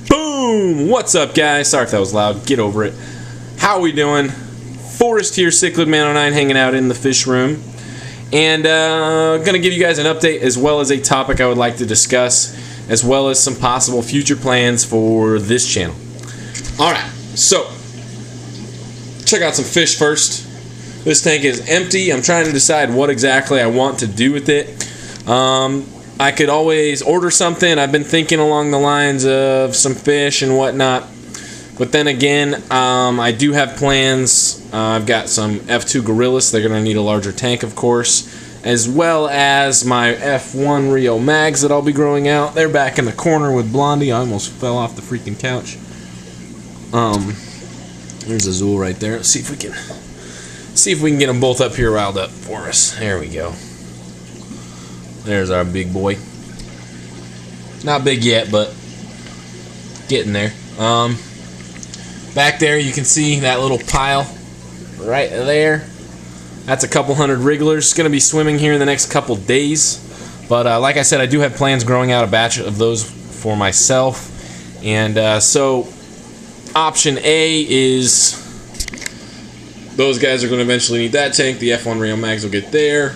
Boom! What's up, guys? Sorry if that was loud. Get over it. How are we doing? Forrest here, Cichlid Man 09, hanging out in the fish room. And going to give you guys an update as well as a topic I would like to discuss, as well as some possible future plans for this channel. Alright, so check out some fish first. This tank is empty. I'm trying to decide what exactly I want to do with it. I could always order something. I've been thinking along the lines of some fish and whatnot. But then again, I do have plans. I've got some F2 Gorillas. They're going to need a larger tank, of course. As well as my F1 Rio Mags that I'll be growing out. They're back in the corner with Blondie. I almost fell off the freaking couch. There's Azul right there. Let's see if we can get them both up here riled up for us. There we go. There's our big boy. Not big yet, but getting there. Back there you can see that little pile right there. That's a couple hundred wrigglers. It's going to be swimming here in the next couple days. But like I said, I do have plans growing out a batch of those for myself. And so option A is those guys are going to eventually need that tank. The F1 Rio Mags will get there.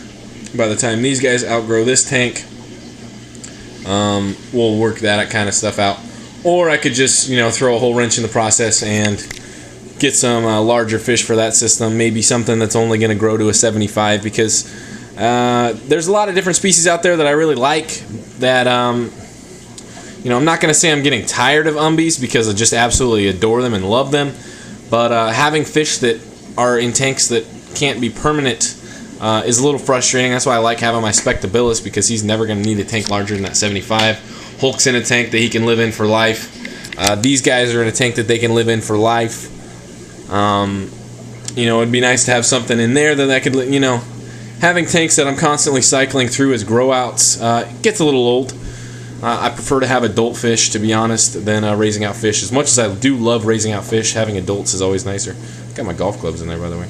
By the time these guys outgrow this tank, we'll work that kind of stuff out. Or I could just, throw a whole wrench in the process and get some larger fish for that system. Maybe something that's only going to grow to a 75, because there's a lot of different species out there that I really like. That I'm not going to say I'm getting tired of umbies, because I just absolutely adore them and love them. But having fish that are in tanks that can't be permanent is a little frustrating. That's why I like having my Spectabilis, because he's never going to need a tank larger than that 75. Hulk's in a tank that he can live in for life. These guys are in a tank that they can live in for life. It'd be nice to have something in there that I could, having tanks that I'm constantly cycling through as grow outs gets a little old. I prefer to have adult fish, to be honest, than raising out fish. As much as I do love raising out fish, having adults is always nicer. Got my golf clubs in there, by the way.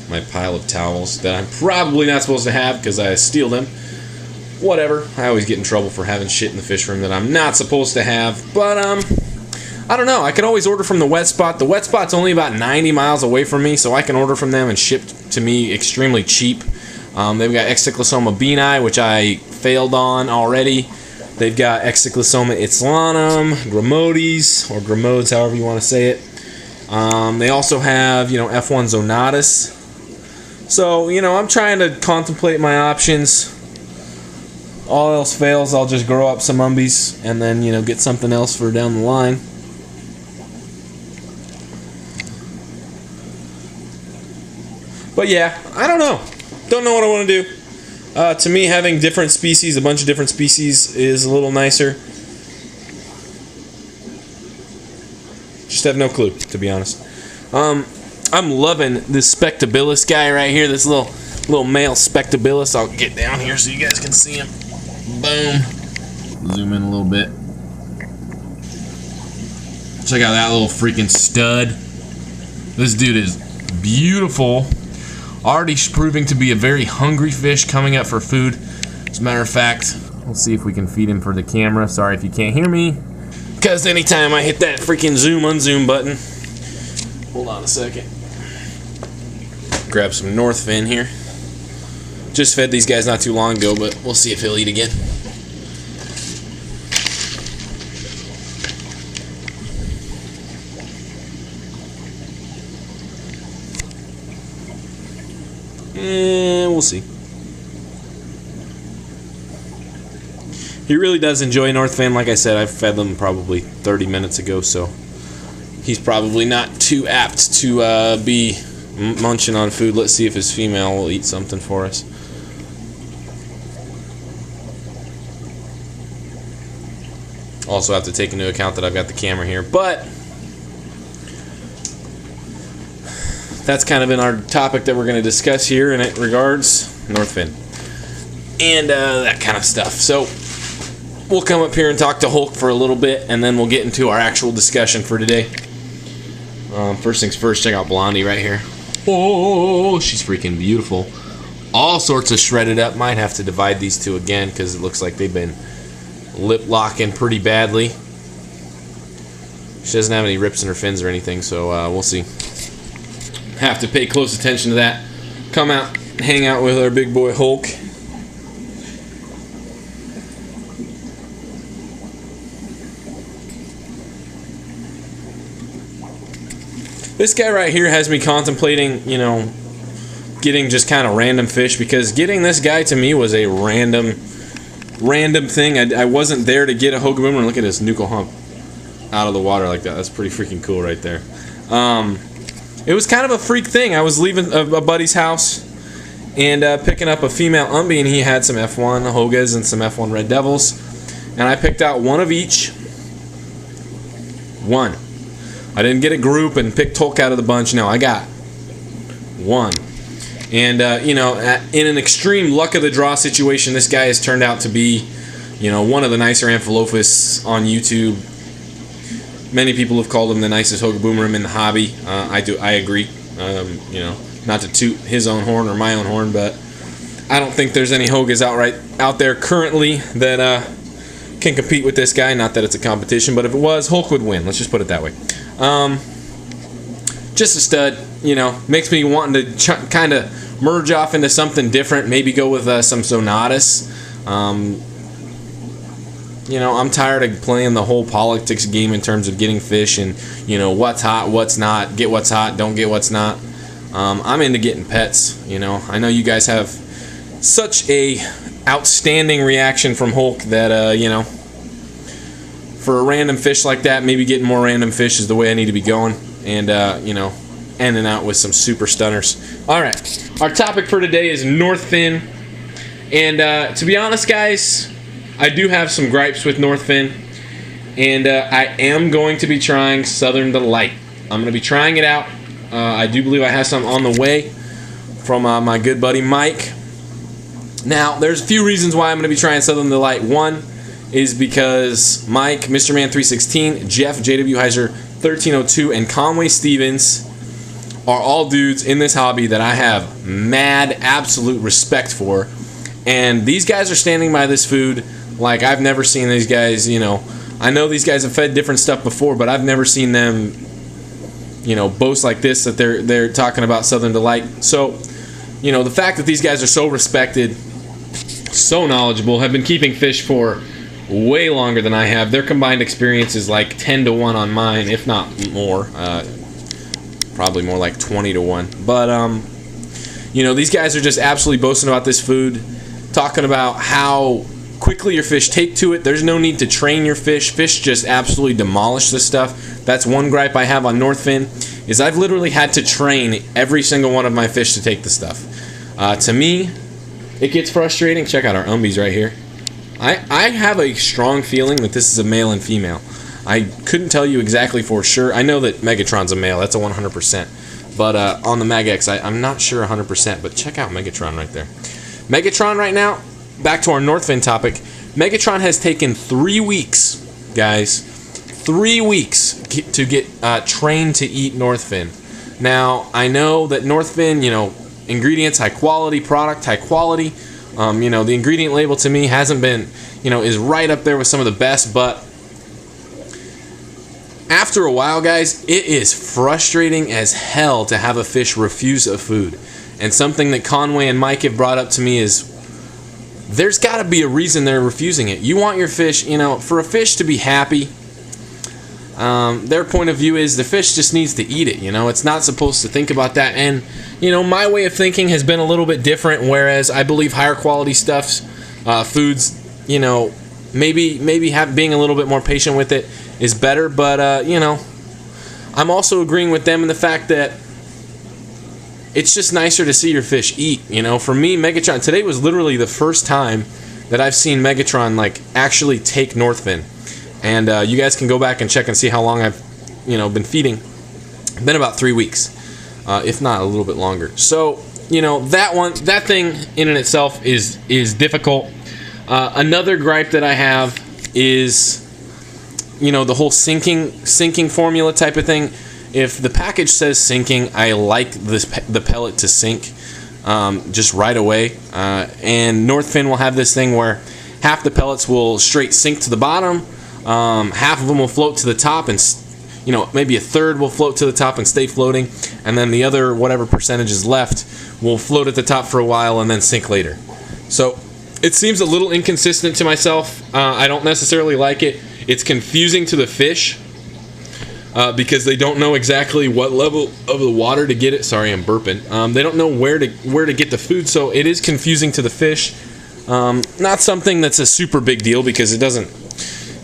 My pile of towels that I'm probably not supposed to have because I steal them. Whatever. I always get in trouble for having shit in the fish room that I'm not supposed to have. But, I don't know. I could always order from the Wet Spot. The Wet Spot's only about 90 miles away from me, so I can order from them and ship to me extremely cheap. They've got Excyclosoma beani, which I failed on already. They've got Excyclosoma islanum, Gramodes, or Gramodes, however you want to say it. They also have, F1 Zonatus. So, I'm trying to contemplate my options. All else fails, I'll just grow up some umbies and then, get something else for down the line. But yeah, I don't know. Don't know what I want to do. To me, having different species, a bunch of different species, is a little nicer. Just have no clue, to be honest. I'm loving this Spectabilis guy right here. This little male Spectabilis. I'll get down here so you guys can see him. Boom. Zoom in a little bit. Check out that little freaking stud. This dude is beautiful. Already proving to be a very hungry fish coming up for food. As a matter of fact, let's see if we can feed him for the camera. Sorry if you can't hear me, because anytime I hit that freaking zoom unzoom button. Hold on a second. Grab some North Fin here. Just fed these guys not too long ago, but we'll see if he'll eat again. And we'll see. He really does enjoy North Fin. Like I said, I fed them probably 30 minutes ago, so he's probably not too apt to be munching on food. Let's see if his female will eat something for us. Also have to take into account that I've got the camera here, but that's kind of in our topic that we're going to discuss here, and it regards North Fin and that kind of stuff. So we'll come up here and talk to Hulk for a little bit, and then we'll get into our actual discussion for today. First things first, check out Blondie right here. Oh, she's freaking beautiful. All sorts of shredded up. Might have to divide these two again because it looks like they've been lip locking pretty badly. She doesn't have any rips in her fins or anything, so we'll see. Have to pay close attention to that. Come out, hang out with our big boy Hulk. This guy right here has me contemplating, you know, getting just kind of random fish, because getting this guy to me was a random thing. I wasn't there to get a hoga boomer. Look at this nuchal hump out of the water like that. That's pretty freaking cool right there. It was kind of a freak thing. I was leaving a buddy's house and picking up a female umbie, and he had some F1 hogas and some F1 red devils, and I picked out one of each. One. I didn't get a group and pick Hulk out of the bunch. No, I got one. And, you know, in an extreme luck of the draw situation, this guy has turned out to be, you know, one of the nicer Amphilophus on YouTube. Many people have called him the nicest hoga boomer in the hobby. I agree. You know, not to toot his own horn or my own horn, but I don't think there's any hogas out there currently that can compete with this guy. Not that it's a competition, but if it was, Hulk would win. Let's just put it that way. Just a stud, you know, makes me wanting to kind of merge off into something different, maybe go with some Sonatas. You know, I'm tired of playing the whole politics game in terms of getting fish and, you know, what's hot, what's not, get what's hot, don't get what's not. I'm into getting pets, you know. I know you guys have such a outstanding reaction from Hulk that, you know, for a random fish like that, maybe getting more random fish is the way I need to be going. And, you know, ending out with some super stunners. All right, our topic for today is North Fin. And to be honest, guys, I do have some gripes with North Fin. And I am going to be trying Southern Delight. I'm going to be trying it out. I do believe I have some on the way from my good buddy Mike. Now, there's a few reasons why I'm going to be trying Southern Delight. One is because Mike, Mr. Man 316, Jeff, JW Heiser 1302, and Conway Stevens are all dudes in this hobby that I have mad, absolute respect for. And these guys are standing by this food like I've never seen these guys, you know. I know these guys have fed different stuff before, but I've never seen them, you know, boast like this, that they're talking about Southern Delight. So, you know, the fact that these guys are so respected, so knowledgeable, have been keeping fish for way longer than I have. Their combined experience is like 10 to 1 on mine, if not more. Probably more like 20 to 1. But, you know, these guys are just absolutely boasting about this food, talking about how quickly your fish take to it. There's no need to train your fish. Fish just absolutely demolish this stuff. That's one gripe I have on North Fin, is I've literally had to train every single one of my fish to take the stuff. To me, it gets frustrating. Check out our umbies right here. I have a strong feeling that this is a male and female. I couldn't tell you exactly for sure. I know that Megatron's a male. That's a 100%. But on the Mag-X, I'm not sure 100%. But check out Megatron right there. Megatron right now, back to our North Fin topic. Megatron has taken 3 weeks, guys. 3 weeks to get trained to eat North Fin. Now, I know that North Fin, you know, ingredients, high quality, product, high quality. You know, the ingredient label to me hasn't been, you know, is right up there with some of the best, but after a while, guys, it is frustrating as hell to have a fish refuse a food. And something that Conway and Mike have brought up to me is there's got to be a reason they're refusing it. You want your fish, you know, for a fish to be happy, their point of view is the fish just needs to eat it, you know. It's not supposed to think about that. And, you know, my way of thinking has been a little bit different, whereas I believe higher quality stuffs, foods, you know, maybe being a little bit more patient with it is better. But, you know, I'm also agreeing with them in the fact that it's just nicer to see your fish eat, you know. For me, Megatron, today was literally the first time that I've seen Megatron, like, actually take North Fin. And you guys can go back and check and see how long I've, you know, been feeding. Been about 3 weeks, if not a little bit longer. So, you know, that thing in and itself is difficult. Another gripe that I have is, you know, the whole sinking formula type of thing. If the package says sinking, I like the pellet to sink just right away. And North Fin will have this thing where half the pellets will straight sink to the bottom, half of them will float to the top, and maybe a third will float to the top and stay floating, and then the other whatever percentage is left will float at the top for a while and then sink later. So it seems a little inconsistent to myself. I don't necessarily like it. It's confusing to the fish because they don't know exactly what level of the water to get it. Sorry, I'm burping. They don't know where to get the food, so it is confusing to the fish. Not something that's a super big deal because it doesn't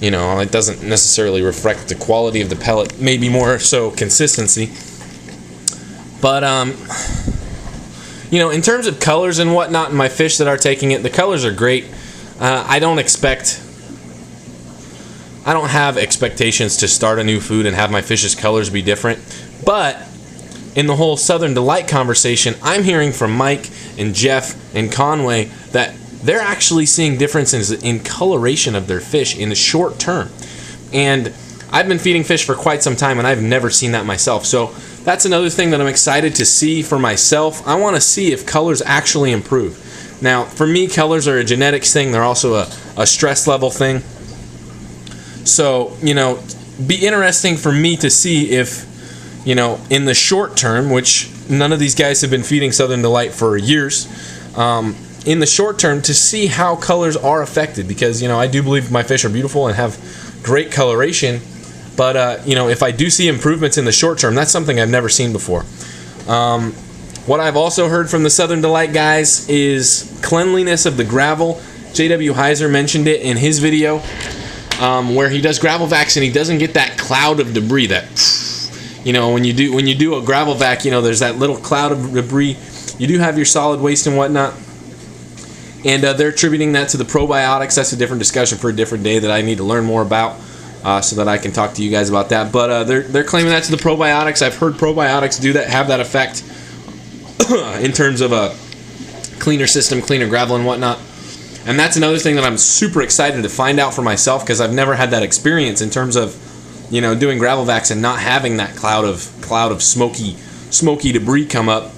necessarily reflect the quality of the pellet, maybe more so consistency. But in terms of colors and whatnot in my fish that are taking it, the colors are great. I don't have expectations to start a new food and have my fish's colors be different. But in the whole Southern Delight conversation, I'm hearing from Mike and Jeff and Conway that they're actually seeing differences in coloration of their fish in the short term. And I've been feeding fish for quite some time, and I've never seen that myself. So that's another thing that I'm excited to see for myself. I want to see if colors actually improve. Now, for me, colors are a genetics thing. They're also a stress level thing. So, be interesting for me to see if, in the short term, which none of these guys have been feeding Southern Delight for years, in the short term, to see how colors are affected, because I do believe my fish are beautiful and have great coloration, but if I do see improvements in the short term, that's something I've never seen before. What I've also heard from the Southern Delight guys is cleanliness of the gravel. J.W. Heiser mentioned it in his video where he does gravel vacs and he doesn't get that cloud of debris that when you do a gravel vac, there's that little cloud of debris. You do have your solid waste and whatnot. And they're attributing that to the probiotics. That's a different discussion for a different day that I need to learn more about so that I can talk to you guys about that. But they're claiming that to the probiotics. I've heard probiotics have that effect in terms of a cleaner system, cleaner gravel and whatnot. And that's another thing that I'm super excited to find out for myself because I've never had that experience in terms of doing gravel vacs and not having that cloud of smoky debris come up.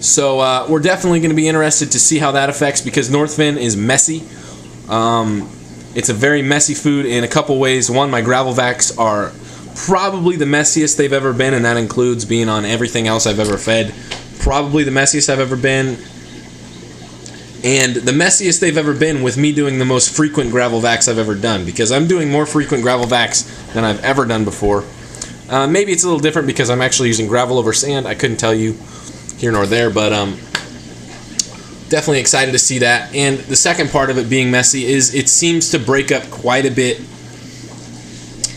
So we're definitely going to be interested to see how that affects because Northfin is messy. It's a very messy food in a couple ways. One, my gravel vacs are probably the messiest they've ever been, and that includes being on everything else I've ever fed. Probably the messiest I've ever been. And the messiest they've ever been with me doing the most frequent gravel vacs I've ever done because I'm doing more frequent gravel vacs than I've ever done before. Maybe it's a little different because I'm actually using gravel over sand. I couldn't tell you here nor there, but definitely excited to see that. And the second part of it being messy is it seems to break up quite a bit.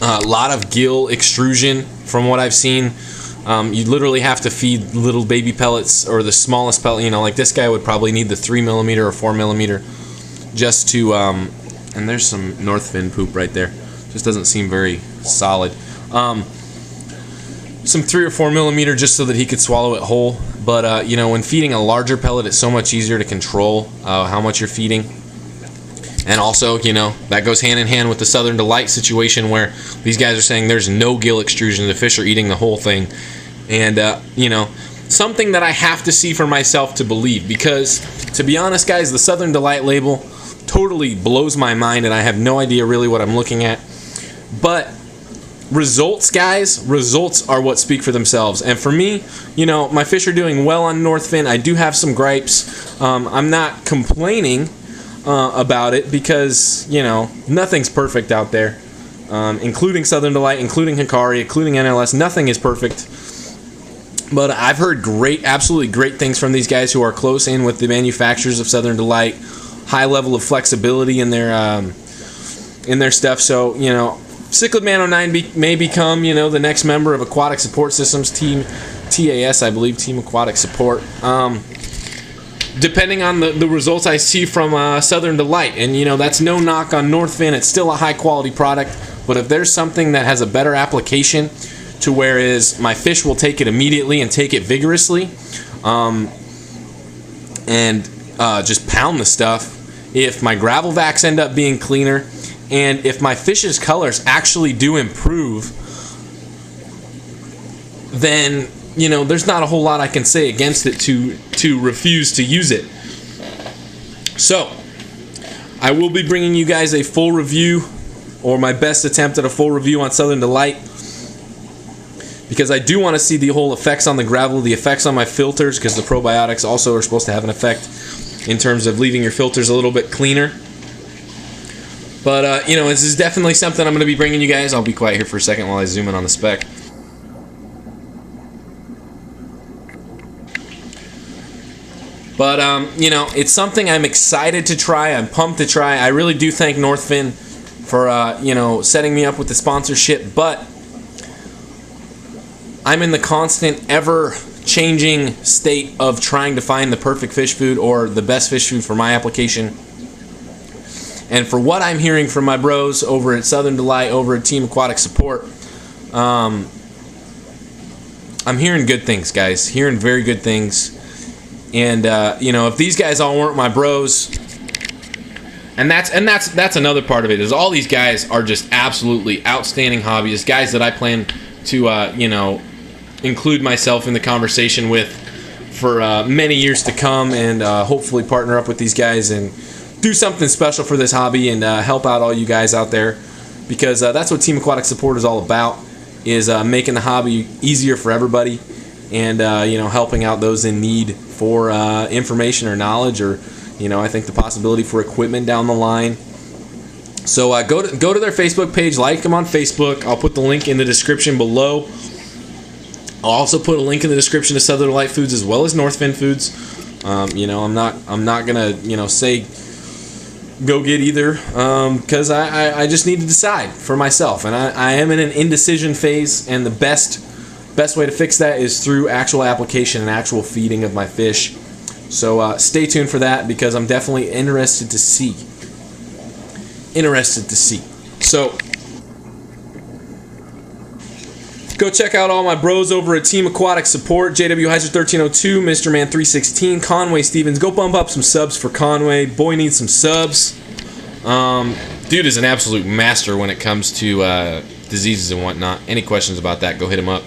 A lot of gill extrusion from what I've seen. You literally have to feed little baby pellets or the smallest pellet. Like this guy would probably need the 3mm or 4mm just to. And there's some Northfin poop right there. Just doesn't seem very solid. Some 3 or 4mm just so that he could swallow it whole. But when feeding a larger pellet, it's so much easier to control how much you're feeding. And also, that goes hand in hand with the Southern Delight situation where these guys are saying there's no gill extrusion. The fish are eating the whole thing. And, something that I have to see for myself to believe. Because, to be honest, guys, the Southern Delight label totally blows my mind and I have no idea really what I'm looking at. But results, guys, results are what speak for themselves. And for me, my fish are doing well on Northfin. I do have some gripes. I'm not complaining about it because, nothing's perfect out there. Including Southern Delight, including Hikari, including NLS. Nothing is perfect. But I've heard absolutely great things from these guys who are close in with the manufacturers of Southern Delight. High level of flexibility in their stuff. So, Cichlid Man 09 may become, the next member of Aquatic Support Systems Team TAS, I believe, Team Aquatic Support. Depending on the results I see from Southern Delight, and that's no knock on Northfin. It's still a high quality product, but if there's something that has a better application, to whereas my fish will take it immediately and take it vigorously, and just pound the stuff. If my gravel vacs end up being cleaner. And if my fish's colors actually do improve, then, there's not a whole lot I can say against it to refuse to use it. So, I will be bringing you guys a full review, or my best attempt at a full review on Southern Delight, because I do want to see the whole effects on the gravel, the effects on my filters, because the probiotics also are supposed to have an effect in terms of leaving your filters a little bit cleaner. But, you know, this is definitely something I'm going to be bringing you guys. I'll be quiet here for a second while I zoom in on the spec. But, you know, it's something I'm excited to try. I'm pumped to try. I really do thank Northfin for, you know, setting me up with the sponsorship. But I'm in the constant, ever-changing state of trying to find the perfect fish food or the best fish food for my application. And for what I'm hearing from my bros over at Southern Delight, over at Team Aquatic Support, I'm hearing good things, guys. Hearing very good things. And you know, if these guys all weren't my bros, and that's another part of it, is all these guys are just absolutely outstanding hobbyists, guys that I plan to you know, include myself in the conversation with for many years to come, and hopefully partner up with these guys and do something special for this hobby and help out all you guys out there, because that's what Team Aquatic Support is all about, is making the hobby easier for everybody, and you know, helping out those in need for information or knowledge, or you know, I think the possibility for equipment down the line. So go to their Facebook page, like them on Facebook. I'll put the link in the description below. I'll also put a link in the description to Southern Delight Foods as well as Northfin Foods. You know, I'm not gonna, you know, say go get either, because I just need to decide for myself, and I am in an indecision phase, and the best way to fix that is through actual application and actual feeding of my fish. So stay tuned for that, because I'm definitely interested to see. So go check out all my bros over at Team Aquatic Support. JW Heiser 1302, Mr. Man 316, Conway Stevens. Go bump up some subs for Conway. Boy needs some subs. Dude is an absolute master when it comes to diseases and whatnot. Any questions about that, go hit him up.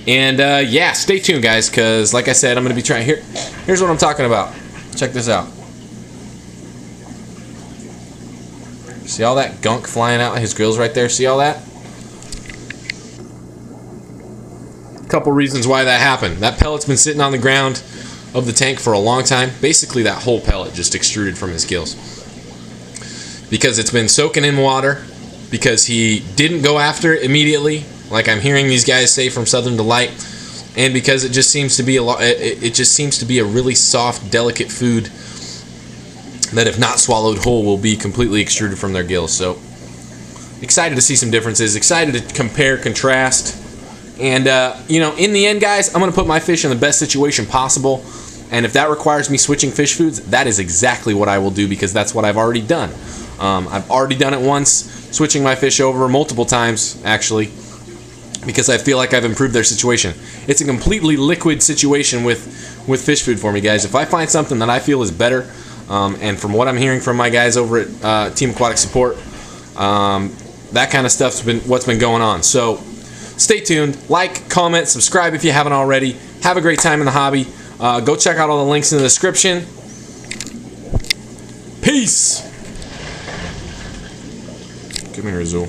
And yeah, stay tuned, guys, because like I said, I'm going to be trying. Here's what I'm talking about. Check this out. See all that gunk flying out? His grill's right there. See all that? Couple reasons why that happened. That pellet's been sitting on the ground of the tank for a long time. Basically, that whole pellet just extruded from his gills, because it's been soaking in water, because he didn't go after it immediately, like I'm hearing these guys say from Southern Delight, and because it just seems to be it just seems to be a really soft, delicate food that, if not swallowed whole, will be completely extruded from their gills. So excited to see some differences. Excited to compare, contrast. And, you know, in the end, guys, I'm going to put my fish in the best situation possible. And if that requires me switching fish foods, that is exactly what I will do, because that's what I've already done. I've already done it once, switching my fish over multiple times, actually, because I feel like I've improved their situation. It's a completely liquid situation with fish food for me, guys. If I find something that I feel is better, and from what I'm hearing from my guys over at Team Aquatic Support, that kind of stuff's been what's been going on. So stay tuned, like, comment, subscribe if you haven't already. Have a great time in the hobby. Go check out all the links in the description. Peace! Give me a Rizul.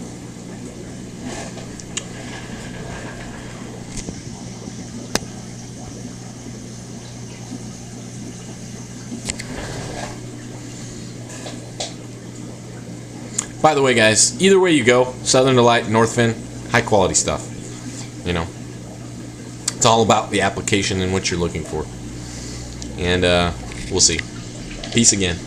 By the way, guys, either way you go, Southern Delight, Northfin, high quality stuff. You know, it's all about the application and what you're looking for. And we'll see. Peace again.